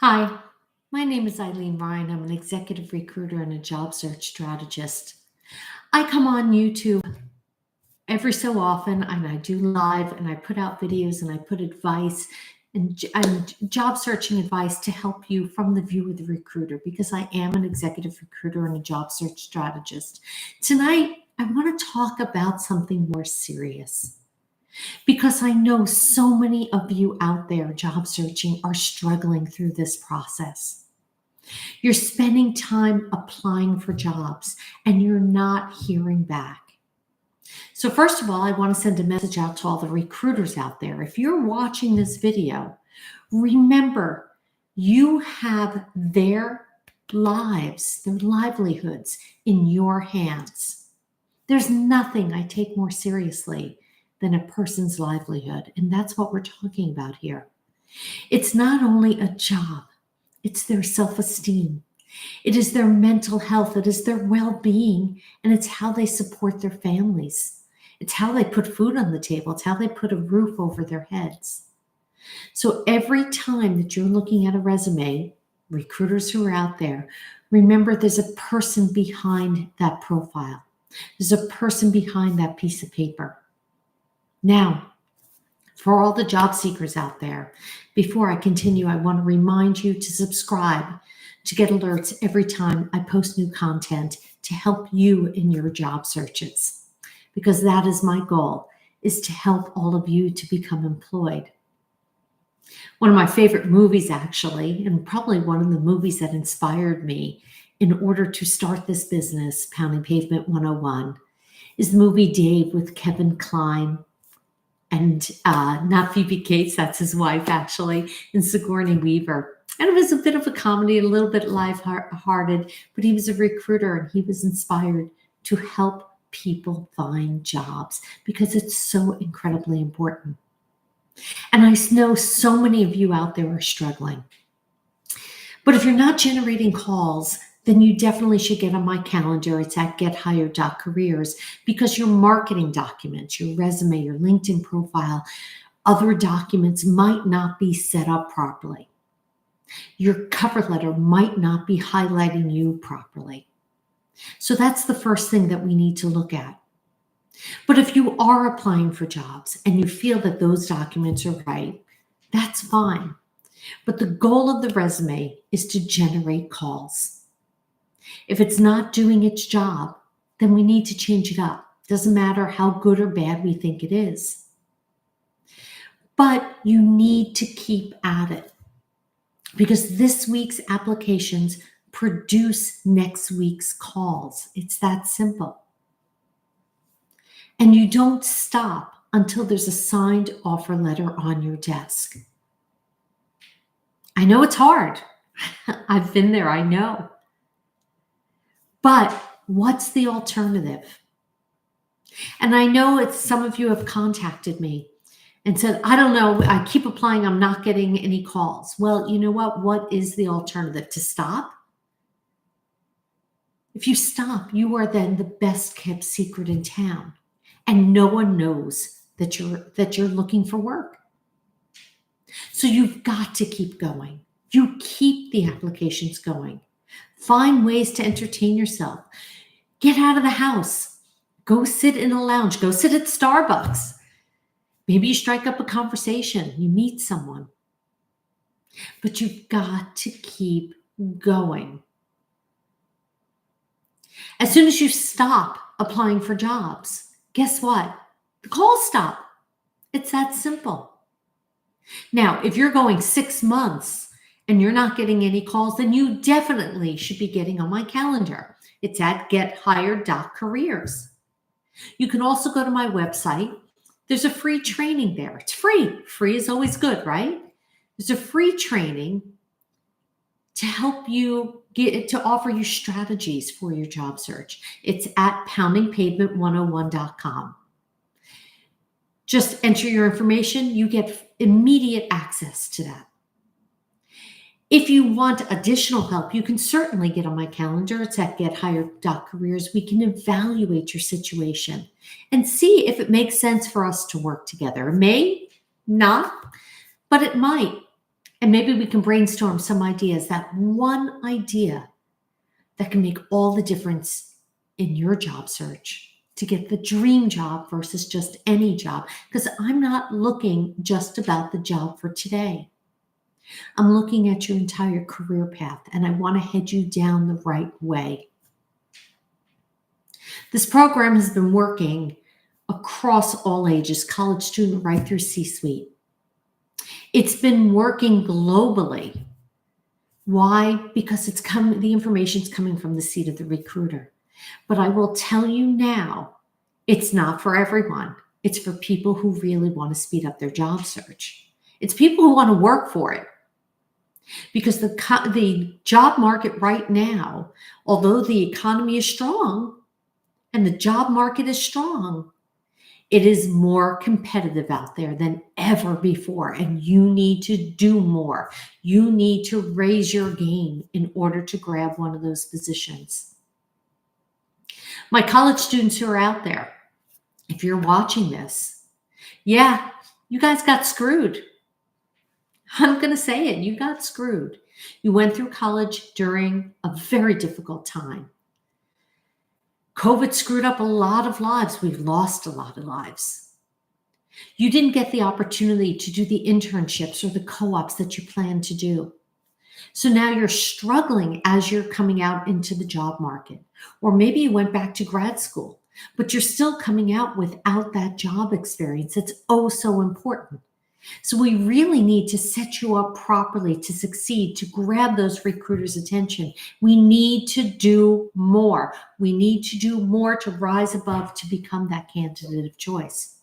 Hi, my name is Rein. I'm an executive recruiter and a job search strategist. I come on YouTube every so often and I do live and I put out videos and I put advice and job searching advice to help you from the view of the recruiter because I am an executive recruiter and a job search strategist. Tonight, I want to talk about something more serious because I know so many of you out there job searching are struggling through this process. You're spending time applying for jobs and you're not hearing back. So, first of all, I want to send a message out to all the recruiters out there. If you're watching this video, remember you have their lives, their livelihoods in your hands. There's nothing I take more seriously than a person's livelihood, and that's what we're talking about here. It's not only a job, it's their self esteem. It is their mental health. It is their well being. And it's how they support their families. It's how they put food on the table. It's how they put a roof over their heads. So every time that you're looking at a resume, recruiters who are out there, remember there's a person behind that profile. There's a person behind that piece of paper. Now, for all the job seekers out there, before I continue, I want to remind you to subscribe to get alerts every time I post new content to help you in your job searches. Because that is my goal, is to help all of you to become employed. One of my favorite movies, actually, and probably one of the movies that inspired me in order to start this business, Pounding Pavement 101, is the movie Dave with Kevin Kline and not Phoebe Cates, that's his wife actually, and Sigourney Weaver. And it was a bit of a comedy, a little bit lighthearted, but he was a recruiter and he was inspired to help people find jobs because it's so incredibly important. And I know so many of you out there are struggling. But if you're not generating calls, then you definitely should get on my calendar. It's at gethired.careers because your marketing documents, your resume, your LinkedIn profile, other documents might not be set up properly. Your cover letter might not be highlighting you properly. So that's the first thing that we need to look at. But if you are applying for jobs and you feel that those documents are right, that's fine. But the goal of the resume is to generate calls. If it's not doing its job, then we need to change it up. Doesn't matter how good or bad we think it is. But you need to keep at it because this week's applications produce next week's calls. It's that simple. And you don't stop until there's a signed offer letter on your desk. I know it's hard. I've been there, I know. But what's the alternative? And I know it's some of you have contacted me and said, I don't know, I keep applying, I'm not getting any calls. Well, you know what? What is the alternative? To stop? If you stop, you are then the best kept secret in town. And no one knows that you're looking for work. So you've got to keep going. You keep the applications going. Find ways to entertain yourself. Get out of the house. Go sit in a lounge. Go sit at Starbucks. Maybe you strike up a conversation. You meet someone. But you've got to keep going. As soon as you stop applying for jobs, guess what? The calls stop. It's that simple. Now, if you're going 6 months and you're not getting any calls, then you definitely should be getting on my calendar. It's at gethired.careers. You can also go to my website. There's a free training there. It's free. Free is always good, right? There's a free training to help you to offer you strategies for your job search. It's at poundingpavement101.com. Just enter your information. You get immediate access to that. If you want additional help, you can certainly get on my calendar. It's at gethired.careers. We can evaluate your situation and see if it makes sense for us to work together. It may not, but it might. And maybe we can brainstorm some ideas, that one idea that can make all the difference in your job search to get the dream job versus just any job. Because I'm not looking just about the job for today. I'm looking at your entire career path, and I want to head you down the right way. This program has been working across all ages, college student right through C-suite. It's been working globally. Why? Because the information's coming from the seat of the recruiter. But I will tell you now, it's not for everyone. It's for people who really want to speed up their job search. It's people who want to work for it. Because the job market right now, although the economy is strong and the job market is strong, it is more competitive out there than ever before, and you need to do more. You need to raise your game in order to grab one of those positions. My college students who are out there, if you're watching this, yeah, you guys got screwed. I'm going to say it. You got screwed. You went through college during a very difficult time. COVID screwed up a lot of lives. We've lost a lot of lives. You didn't get the opportunity to do the internships or the co-ops that you planned to do. So now you're struggling as you're coming out into the job market. Or maybe you went back to grad school, but you're still coming out without that job experience. It's oh so important. So we really need to set you up properly to succeed, to grab those recruiters' attention. We need to do more. We need to do more to rise above to become that candidate of choice.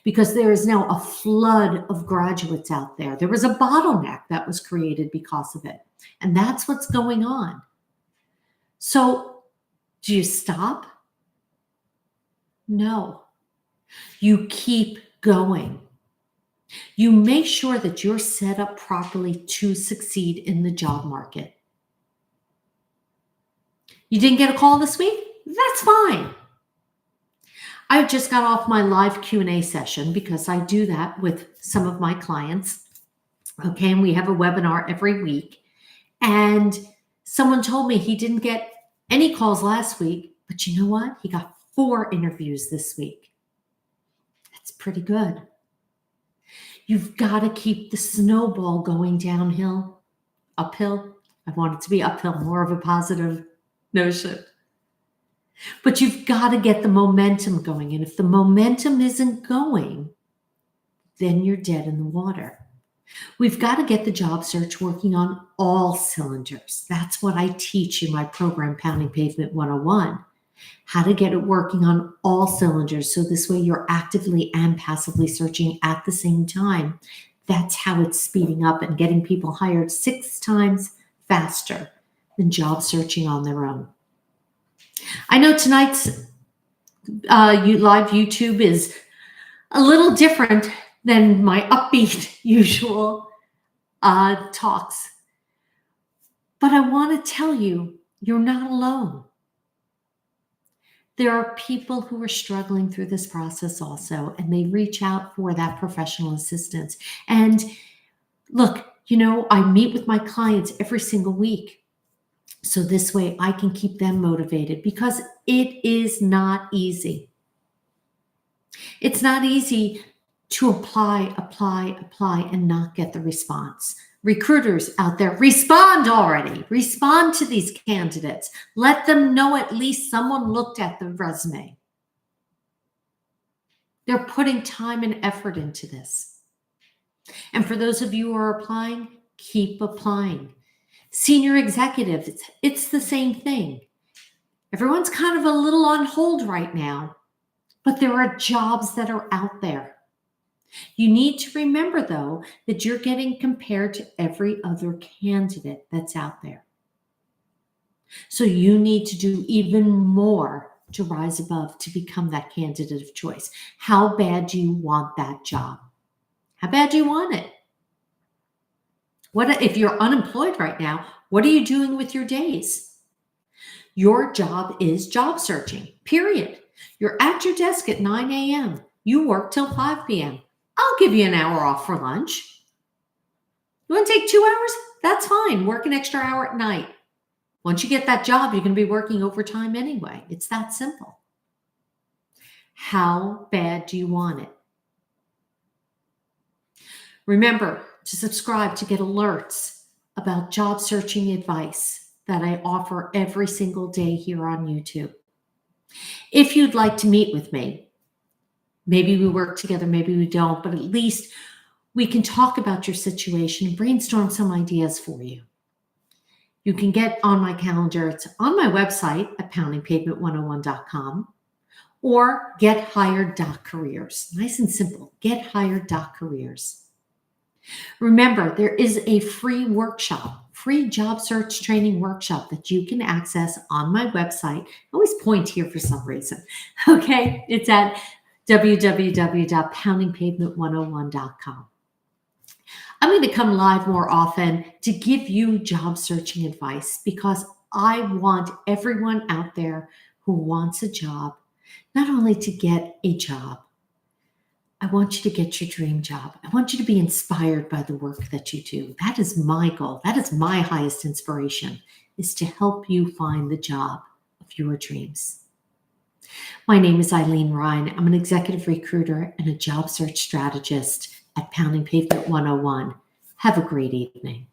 Because there is now a flood of graduates out there. There was a bottleneck that was created because of it. And that's what's going on. So do you stop? No. You keep going. You make sure that you're set up properly to succeed in the job market. You didn't get a call this week? That's fine. I just got off my live Q&A session because I do that with some of my clients. Okay, and we have a webinar every week. And someone told me he didn't get any calls last week, but you know what? He got 4 interviews this week. That's pretty good. You've got to keep the snowball going downhill, uphill. I want it to be uphill, more of a positive notion. But you've got to get the momentum going. And if the momentum isn't going, then you're dead in the water. We've got to get the job search working on all cylinders. That's what I teach in my program, Pounding Pavement 101. How to get it working on all cylinders. So this way you're actively and passively searching at the same time. That's how it's speeding up and getting people hired 6 times faster than job searching on their own. I know tonight's live YouTube is a little different than my upbeat usual talks. But I want to tell you, you're not alone. There are people who are struggling through this process also, and they reach out for that professional assistance. And look, I meet with my clients every single week. So this way I can keep them motivated because it is not easy. It's not easy to apply, and not get the response. Recruiters out there, respond already. Respond to these candidates. Let them know at least someone looked at the resume. They're putting time and effort into this. And for those of you who are applying, keep applying. Senior executives, it's the same thing. Everyone's kind of a little on hold right now, but there are jobs that are out there. You need to remember, though, that you're getting compared to every other candidate that's out there. So you need to do even more to rise above to become that candidate of choice. How bad do you want that job? How bad do you want it? What if you're unemployed right now? What are you doing with your days? Your job is job searching, period. You're at your desk at 9 a.m. You work till 5 p.m. I'll give you an hour off for lunch. You want to take 2 hours? That's fine. Work an extra hour at night. Once you get that job, you're going to be working overtime anyway. It's that simple. How bad do you want it? Remember to subscribe to get alerts about job searching advice that I offer every single day here on YouTube. If you'd like to meet with me, maybe we work together, maybe we don't, but at least we can talk about your situation and brainstorm some ideas for you. You can get on my calendar. It's on my website at poundingpavement101.com or gethired.careers. Nice and simple, gethired.careers. Remember, there is a free workshop, free job search training workshop that you can access on my website. I always point here for some reason. Okay, it's at www.poundingpavement101.com. I'm going to come live more often to give you job searching advice because I want everyone out there who wants a job, not only to get a job, I want you to get your dream job. I want you to be inspired by the work that you do. That is my goal. That is my highest inspiration, is to help you find the job of your dreams. My name is Ilene Rein. I'm an executive recruiter and a job search strategist at Pounding Pavement 101. Have a great evening.